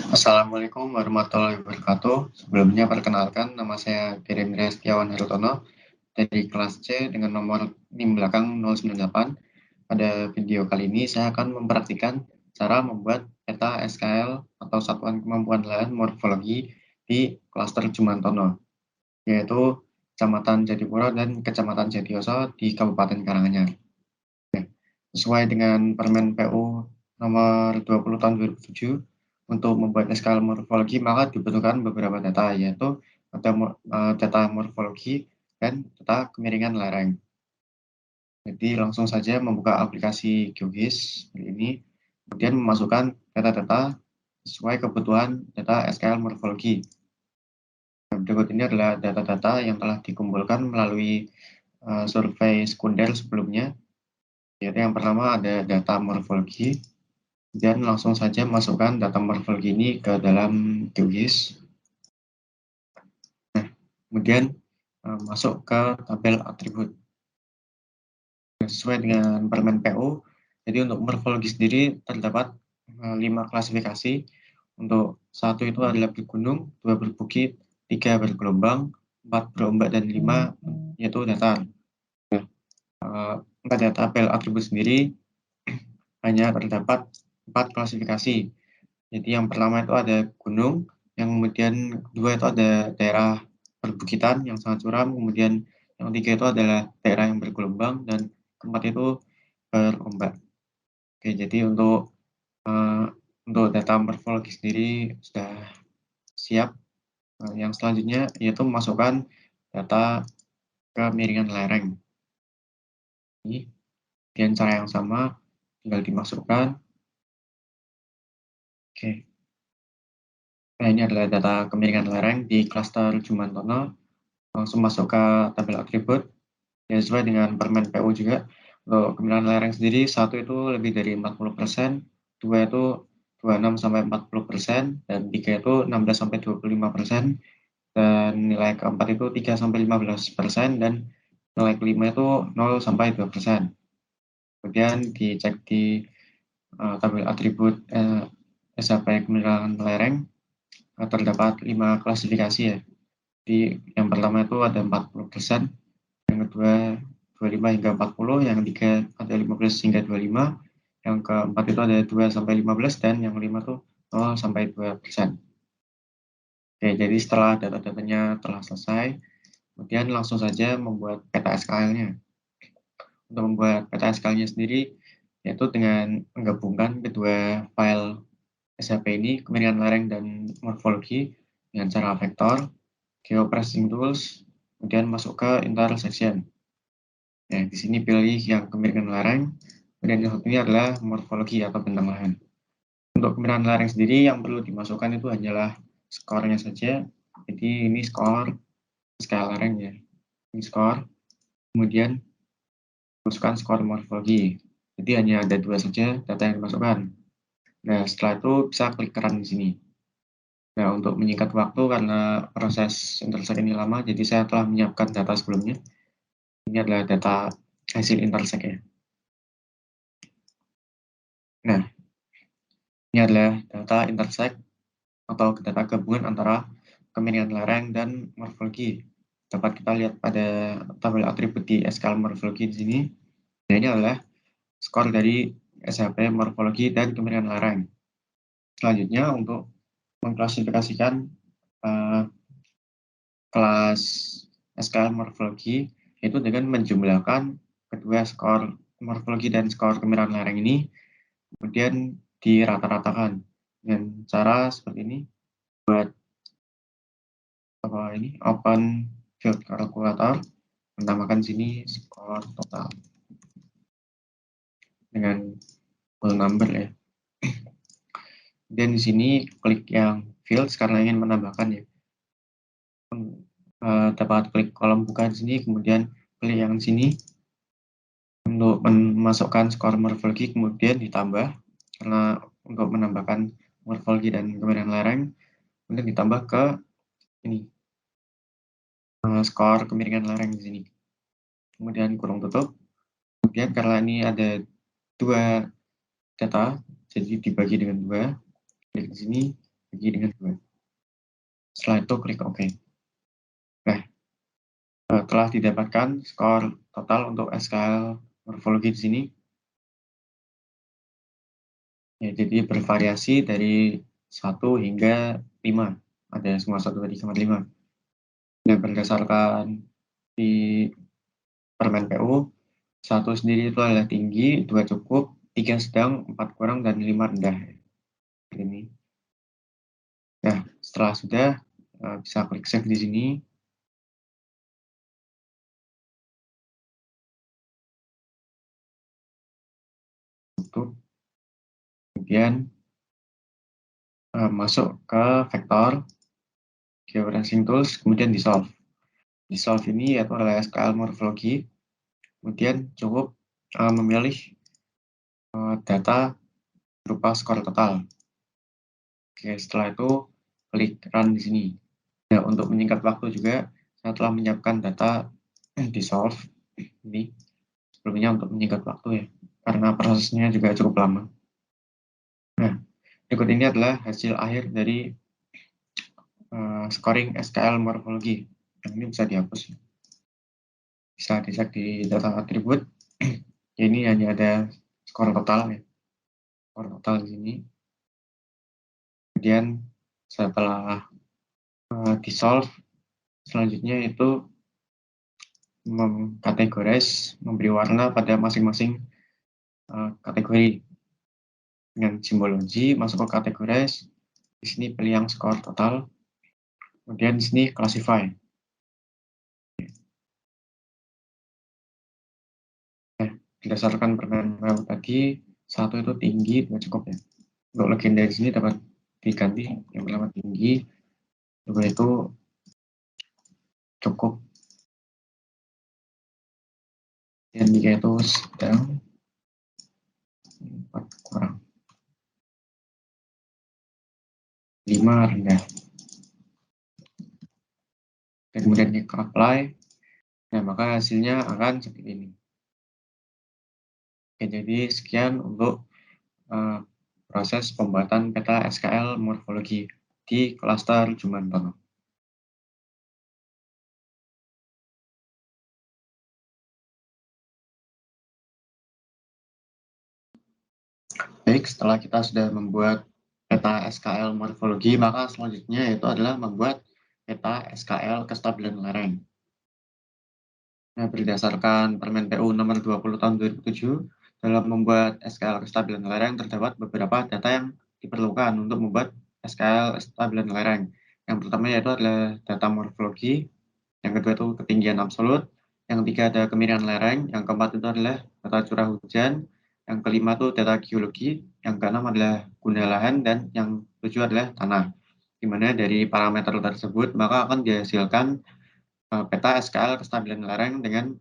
Assalamualaikum warahmatullahi wabarakatuh. Sebelumnya perkenalkan, nama saya Gerendra Setiawan Harutono dari kelas C dengan nomor NIM belakang 098. Pada video kali ini saya akan mempraktikkan cara membuat peta SKL atau Satuan Kemampuan Lahan Morfologi di klaster Jumantono, yaitu Kecamatan Jatipura dan Kecamatan Jatioso di Kabupaten Karanganyar. Sesuai dengan Permen PU nomor 20 tahun 2007, untuk membuat skala morfologi maka dibutuhkan beberapa data, yaitu data morfologi dan data kemiringan lereng. Jadi langsung saja membuka aplikasi GeoGIS seperti ini, kemudian memasukkan data-data sesuai kebutuhan data SKL morfologi. Berikut ini adalah data-data yang telah dikumpulkan melalui survei sekunder sebelumnya, yaitu yang pertama ada data morfologi, dan langsung saja masukkan data morfologi ini ke dalam GeoGIS. Nah, kemudian masuk ke tabel atribut. Sesuai dengan Permen PU, jadi untuk morfologi sendiri terdapat 5 klasifikasi. Untuk 1 itu adalah bergunung, 2 berbukit, 3 bergelombang, 4 berombak, dan 5 yaitu datar. Pada tabel atribut sendiri hanya terdapat 4 klasifikasi. Jadi yang pertama itu ada gunung, yang kemudian kedua itu ada daerah perbukitan yang sangat curam, kemudian yang ketiga itu adalah daerah yang bergelombang, dan keempat itu berombak. Oke, jadi untuk data morfologi sendiri sudah siap. Yang selanjutnya yaitu memasukkan data kemiringan lereng. Ini dengan cara yang sama, tinggal dimasukkan. Oke. Nah, ini adalah data kemiringan lereng di klaster Jumantono. Langsung masuk ke tabel atribut. Ya, sesuai dengan Permen PU juga. Untuk kemiringan lereng sendiri, 1 itu lebih dari 40%, 2 itu 26-40%, dan 3 itu 16-25%, dan nilai keempat itu 3-15%, dan nilai kelima itu 0-2%. Kemudian dicek di tabel atribut SHP kemiringan lereng, terdapat 5 klasifikasi ya. Jadi yang pertama itu ada 40%, yang kedua 25 hingga 40, yang ketiga ada 15 hingga 25, yang keempat itu ada 2-15, dan yang kelima itu 0-2%. Oke, jadi setelah data-datanya telah selesai, kemudian langsung saja membuat peta SKL-nya. Untuk membuat peta SKL-nya sendiri, yaitu dengan menggabungkan kedua file SHP ini, kemiringan lereng dan morfologi, dengan cara vektor, geopressing tools, kemudian masuk ke intersection. Nah, di sini pilih yang kemiringan lereng, kemudian yang satunya adalah morfologi atau bentang lahan. Untuk kemiringan lereng sendiri yang perlu dimasukkan itu hanyalah skornya saja. Jadi ini skor skala lereng ya. Ini skor, kemudian masukkan skor morfologi. Jadi hanya ada 2 saja data yang dimasukkan. Nah, setelah itu bisa klik run di sini. Nah, untuk menyingkat waktu karena proses intersect ini lama, jadi saya telah menyiapkan data sebelumnya. Ini adalah data hasil intersect ya. Nah, ini adalah data intersect atau data gabungan antara kemiringan lereng dan morfologi. Dapat kita lihat pada tabel atribut di SKL morfologi di sini. Nah, ini adalah skor dari SHP morfologi dan kemiringan lereng. Selanjutnya untuk mengklasifikasikan kelas SKL morfologi, yaitu dengan menjumlahkan kedua skor morfologi dan skor kemiringan lereng ini, kemudian dirata-ratakan dengan cara seperti ini. Buat open field calculator, menambahkan sini skor total dengan whole number ya. Dan di sini klik yang field karena ingin menambahkan ya. Dapat klik kolom buka di sini, kemudian klik yang sini untuk memasukkan skor morfologi, kemudian ditambah karena untuk menambahkan morfologi dan kemiringan lereng, kemudian ditambah ke ini skor kemiringan lereng di sini. Kemudian kurung tutup. Kemudian karena ini ada 2 data, jadi dibagi dengan 2. Klik di sini, bagi dengan 2. Setelah itu klik OK. Nah, telah didapatkan skor total untuk SKL morfologi di sini. Ya, jadi bervariasi dari 1 hingga 5. Ada semua 1, 2, 3, 4, 5. Nah, berdasarkan di permen PU, 1 sendiri itu adalah tinggi, 2 cukup, 3 sedang, 4 kurang, dan 5 rendah. Seperti ini. Nah, setelah sudah, bisa klik save di sini. Tutup. Kemudian masuk ke vektor, georeferencing tools, kemudian dissolve. Dissolve ini yaitu adalah SKL morfologi. Kemudian cukup memilih data berupa skor total. Oke, setelah itu klik run di sini. Nah, untuk menyingkat waktu juga, saya telah menyiapkan data dissolve ini sebelumnya untuk menyingkat waktu ya, karena prosesnya juga cukup lama. Nah, berikut ini adalah hasil akhir dari scoring SKL morfologi. Yang ini bisa dihapus. Bisa dicek di data atribut. Ini hanya ada skor total ya. Skor total di sini. Kemudian setelah dissolve, selanjutnya itu mengkategorize, memberi warna pada masing-masing kategori dengan simbologi, masuk ke categorize. Di sini pilih yang skor total. Kemudian di sini classify. Nah, berdasarkan permen PU tadi, 1 itu tinggi, 2 cukup ya. Untuk legenda di sini dapat diganti, yang pertama tinggi, 2 itu cukup, dan 3 itu sedang, 4 kurang, 5 rendah. Dan kemudian kita apply, nah maka hasilnya akan seperti ini. Oke, jadi sekian untuk proses pembuatan peta SKL morfologi di klaster Jumantono. Baik, setelah kita sudah membuat peta SKL morfologi, maka selanjutnya itu adalah membuat peta SKL kestabilan lereng. Nah, berdasarkan Permen PU nomor 20 tahun 2007, dalam membuat SKL kestabilan lereng terdapat beberapa data yang diperlukan untuk membuat SKL kestabilan lereng. Yang pertama yaitu adalah data morfologi, yang kedua itu ketinggian absolut, yang ketiga ada kemiringan lereng, yang keempat itu adalah data curah hujan, yang kelima itu data geologi, yang keenam adalah guna lahan, dan yang ketujuh adalah tanah. Di mana dari parameter tersebut maka akan dihasilkan peta SKL kestabilan lereng dengan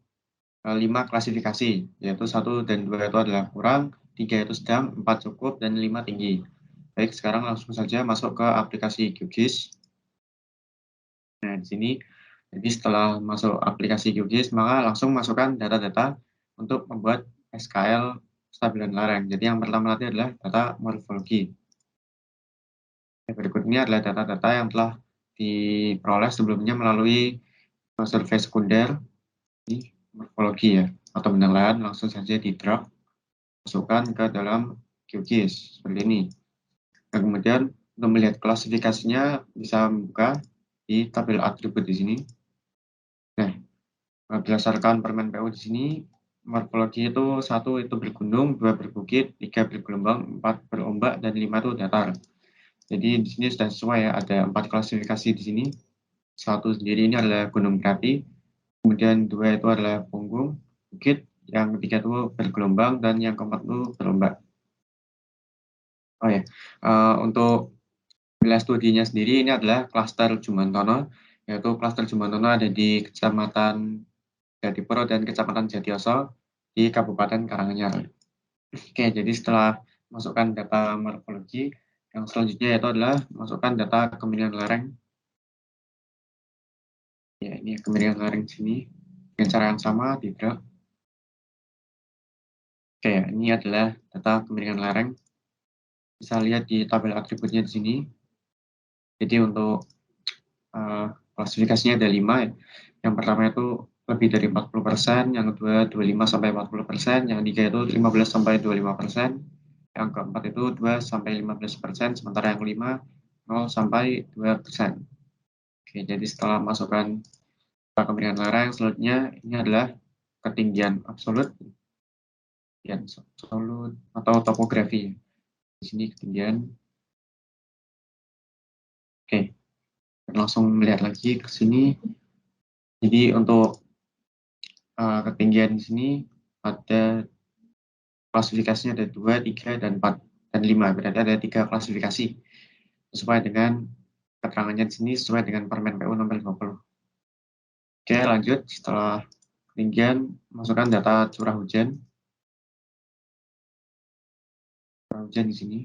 5 klasifikasi, yaitu 1 dan 2 itu adalah kurang, 3 itu sedang, 4 cukup, dan 5 tinggi. Baik, sekarang langsung saja masuk ke aplikasi QGIS. Nah, di sini, jadi setelah masuk aplikasi QGIS, maka langsung masukkan data-data untuk membuat SKL kestabilan lereng. Jadi yang pertama nanti adalah data morfologi. Berikutnya adalah data-data yang telah diperoleh sebelumnya melalui survei sekunder di morfologi ya, atau benang lahan, langsung saja di drag, masukkan ke dalam QGIS seperti ini. Dan kemudian untuk melihat klasifikasinya bisa membuka di tabel atribut di sini. Nah, berdasarkan permen PU di sini, morfologi itu 1 itu bergunung, 2 berbukit, 3 bergelombang, 4 berombak, dan 5 itu datar. Jadi di sini sudah sesuai ya, ada 4 klasifikasi di sini. 1 sendiri ini adalah gunung berapi, kemudian 2 itu adalah punggung, bukit, yang ketiga itu bergelombang, dan yang keempat itu berombak. Oh ya, untuk wilayah studinya sendiri ini adalah klaster Jumantono, yaitu klaster Jumantono ada di Kecamatan Jatipuro dan Kecamatan Jatioso di Kabupaten Karanganyar. Oke, jadi setelah masukkan data morfologi, yang selanjutnya yaitu adalah masukkan data kemiringan lereng. Ya, ini kemiringan lereng di sini dengan cara yang sama di drag. Oke, ini adalah data kemiringan lereng. Bisa lihat di tabel atributnya di sini. Jadi untuk klasifikasinya ada 5 ya. Yang pertama itu lebih dari 40%, yang kedua 25 sampai 40%, yang ketiga itu 15 sampai 25%, yang keempat itu 2 sampai 15%, sementara yang kelima 0 sampai 2%. Oke, jadi setelah masukkan kemiringan lereng, selanjutnya ini adalah ketinggian absolut, atau topografi. Di sini ketinggian. Oke, langsung melihat lagi ke sini. Jadi untuk ketinggian di sini ada klasifikasinya, ada 2, 3, dan 4, dan 5. Berarti ada 3 klasifikasi sesuai dengan keterangannya di sini, sesuai dengan Permen PU nomor 50. Oke, lanjut. Setelah ketinggian, masukkan data curah hujan. Curah hujan di sini.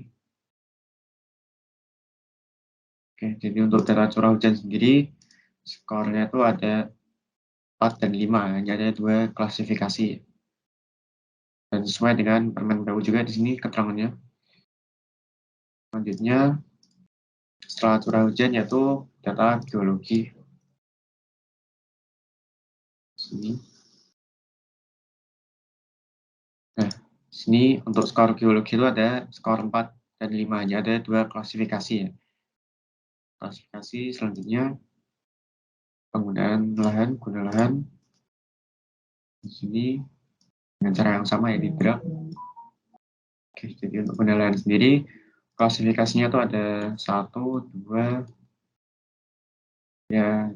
Oke, jadi untuk data curah hujan sendiri, skornya itu ada 4 dan 5, hanya ada 2 klasifikasi. Dan sesuai dengan Permen PU juga di sini keterangannya. Selanjutnya, setelah curah hujan yaitu data geologi. Sini. Nah, sini untuk skor geologi itu ada skor 4 dan 5, hanya ada 2 klasifikasi ya. Klasifikasi selanjutnya penggunaan lahan, guna lahan. Di sini dengan cara yang sama ya, di drag. Oke, jadi untuk guna lahan sendiri klasifikasinya itu ada 1, 2, ya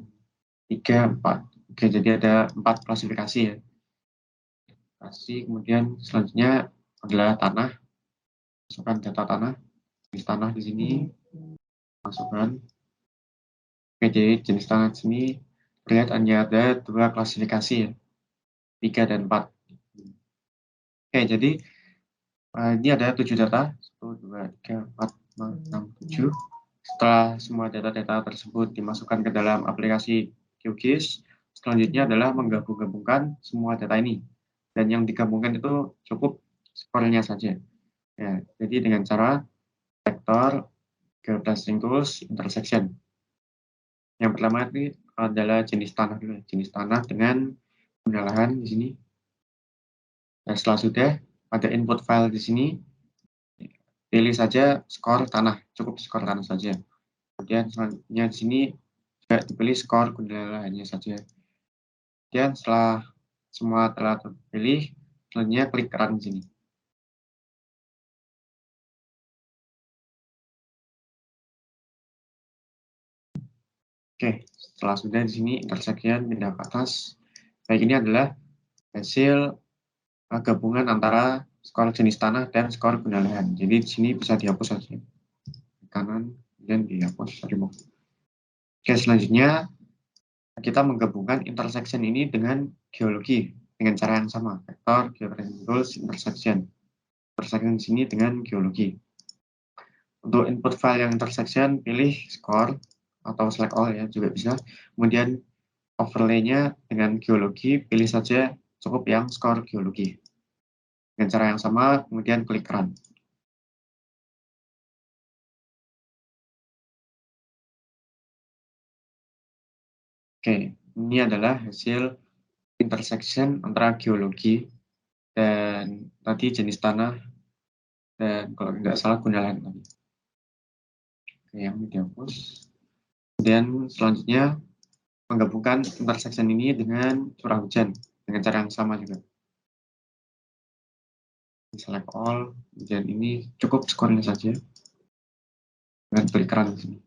3, 4. Oke, jadi ada 4 klasifikasi ya. Kemudian selanjutnya adalah tanah. Masukkan data tanah. Jenis tanah di sini masukkan. Oke, jadi jenis tanah di sini terlihat hanya ada 2 klasifikasi ya, 3 dan 4. Oke, jadi ini ada 7 data, 1, 2, 3, 4, 5, 6, 7. Setelah semua data-data tersebut dimasukkan ke dalam aplikasi QGIS, selanjutnya adalah menggabung-gabungkan semua data ini. Dan yang digabungkan itu cukup skornya saja. Ya, jadi dengan cara vektor, geocaching tools, intersection. Yang pertama ini adalah jenis tanah dulu, jenis tanah dengan guna lahan di sini. Dan setelah sudah ada input file di sini, pilih saja skor tanah, cukup skor tanah saja. Kemudian selanjutnya di sini juga dipilih skor guna lahannya saja. Kemudian setelah semua telah terpilih, selanjutnya klik run di sini. Oke, setelah sudah di sini intersection pindah ke atas. Baik, ini adalah hasil gabungan antara skor jenis tanah dan skor guna lahan. Jadi di sini bisa dihapus saja. Kanan dan dihapus, remove. Oke, selanjutnya kita menggabungkan intersection ini dengan geologi dengan cara yang sama, vektor, geocaching tools, intersection. Intersection di sini dengan geologi. Untuk input file yang intersection, pilih score atau select all ya, juga bisa. Kemudian overlay-nya dengan geologi, pilih saja cukup yang skor geologi. Dengan cara yang sama, kemudian klik run. Oke, ini adalah hasil intersection antara geologi dan tadi jenis tanah dan kalau tidak salah guna lahan tadi. Oke, yang ini dihapus. Kemudian selanjutnya menggabungkan intersection ini dengan curah hujan dengan cara yang sama juga. Select all, kemudian ini cukup skornya saja dengan klik run di sini.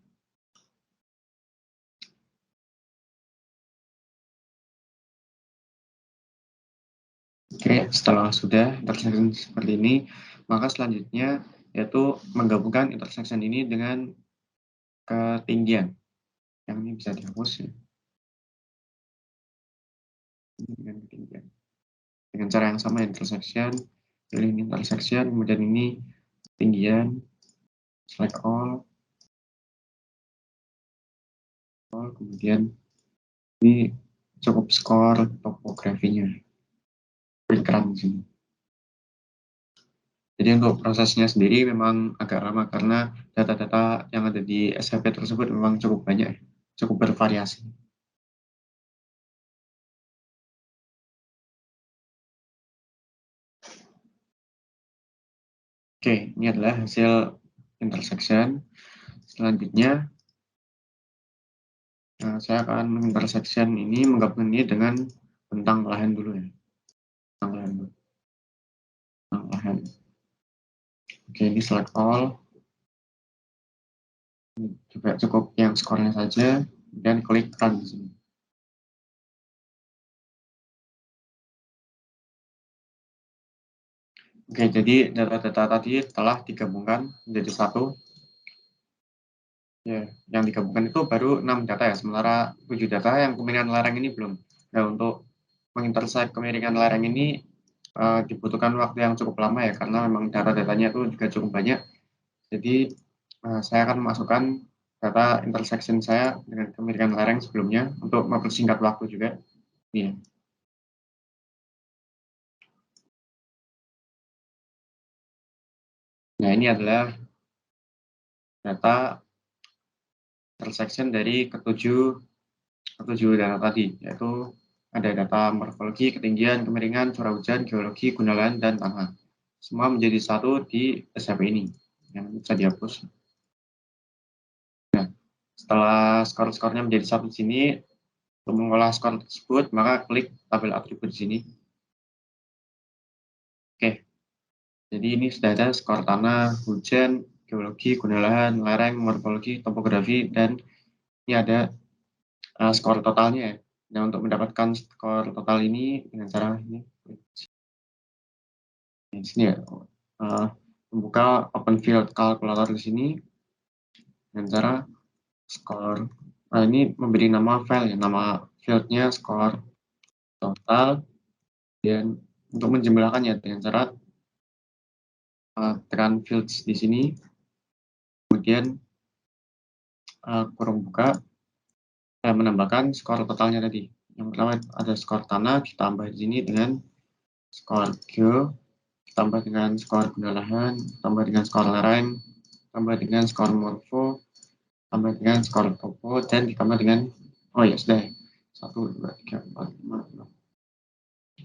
Oke, setelah sudah intersection seperti ini, maka selanjutnya yaitu menggabungkan intersection ini dengan ketinggian. Yang ini bisa dihapus ya. Dengan ketinggian. Dengan cara yang sama, intersection, pilih intersection, kemudian ini ketinggian, select all, kemudian ini cukup skor topografinya. Klik run di sini. Jadi untuk prosesnya sendiri memang agak lama karena data-data yang ada di SHP tersebut memang cukup banyak, cukup bervariasi. Oke, ini adalah hasil intersection. Selanjutnya, saya akan mengintersection ini, menggabung ini dengan bentang lahan dulu ya. Bentang lahan dulu. Bentang lahan. Oke, ini select all. Juga cukup yang skornya saja, dan klik run di sini. Oke, jadi data-data tadi telah digabungkan menjadi satu. Ya, yang digabungkan itu baru 6 data ya, sementara 7 data yang kemiringan lereng ini belum. Nah, untuk mengintersect kemiringan lereng ini dibutuhkan waktu yang cukup lama ya, karena memang data-datanya itu juga cukup banyak. Jadi, saya akan memasukkan data intersection saya dengan kemiringan lereng sebelumnya untuk mempersingkat waktu juga. Iya. Nah, ini adalah data intersection dari ketujuh data tadi, yaitu ada data morfologi, ketinggian, kemiringan, curah hujan, geologi, guna lahan, dan tanah. Semua menjadi satu di SHP ini yang bisa dihapus. Nah, setelah skor-skornya menjadi satu di sini, untuk mengolah skor tersebut, maka klik tabel atribut di sini. Oke, jadi ini sudah ada skor tanah, hujan, geologi, guna lahan, lereng, morfologi, topografi, dan ini ada skor totalnya ya. Nah, untuk mendapatkan skor total ini dengan cara ini, di sini ya, membuka open field calculator di sini dengan cara skor. Nah, ini memberi nama file ya, nama fieldnya skor total, dan untuk menjumlahkannya dengan cara tekan fields di sini, kemudian kurung buka, menambahkan skor totalnya tadi. Yang pertama ada skor tanah, ditambah di sini dengan skor geo, ditambah dengan skor guna lahan, tambah dengan skor lereng, tambah dengan skor morfo, tambah dengan skor topo, dan ditambah dengan, oh ya sudah, 1, 2, 3, 4, 5,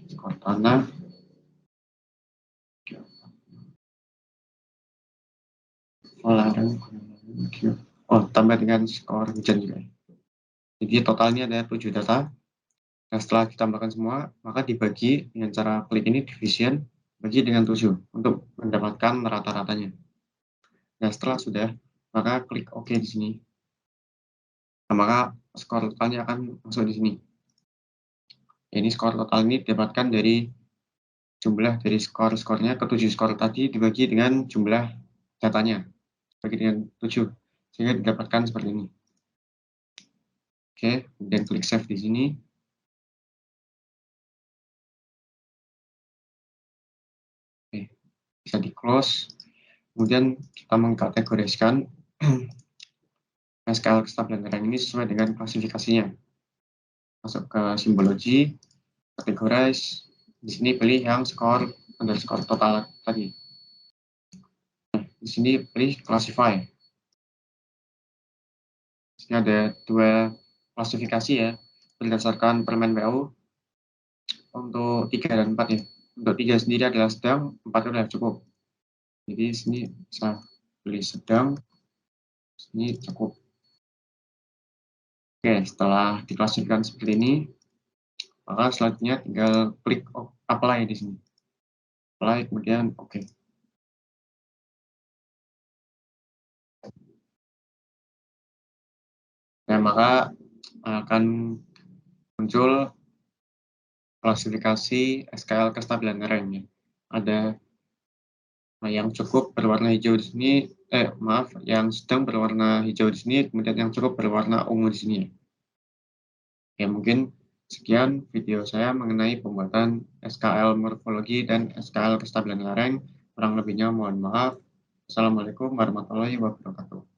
6, skor tanah, lereng, oh tambah dengan skor hujan juga. Jadi totalnya ada 7 data. Nah, setelah ditambahkan semua, maka dibagi dengan cara klik ini division, bagi dengan 7 untuk mendapatkan rata-ratanya. Nah, setelah sudah, maka klik OK di sini. Nah, maka skor totalnya akan masuk di sini. Ini skor total ini didapatkan dari jumlah dari skor-skornya, ketujuh skor tadi dibagi dengan jumlah datanya, bagi dengan 7, sehingga didapatkan seperti ini. Oke, kemudian klik save di sini. Oke, bisa di close. Kemudian kita mengkategorikan SKL kestabilan lereng ini sesuai dengan klasifikasinya. Masuk ke simbologi, categorize, di sini pilih yang skor underscore total tadi. Nah, di sini pilih classify. Di sini ada 2 klasifikasi ya, berdasarkan permen PU untuk 3 dan 4 ya. Untuk 3 sendiri adalah sedang, 4 adalah cukup. Jadi di sini bisa pilih sedang, sini cukup. Oke, setelah diklasifikasikan seperti ini, maka selanjutnya tinggal klik apply di sini. Apply, kemudian oke. Nah, maka akan muncul klasifikasi SKL kestabilan lereng ya. Ada yang cukup berwarna hijau di sini, maaf, yang sedang berwarna hijau di sini, kemudian yang cukup berwarna ungu di sini ya. Ya, mungkin sekian video saya mengenai pembuatan SKL morfologi dan SKL kestabilan lereng. Kurang lebihnya mohon maaf. Assalamualaikum warahmatullahi wabarakatuh.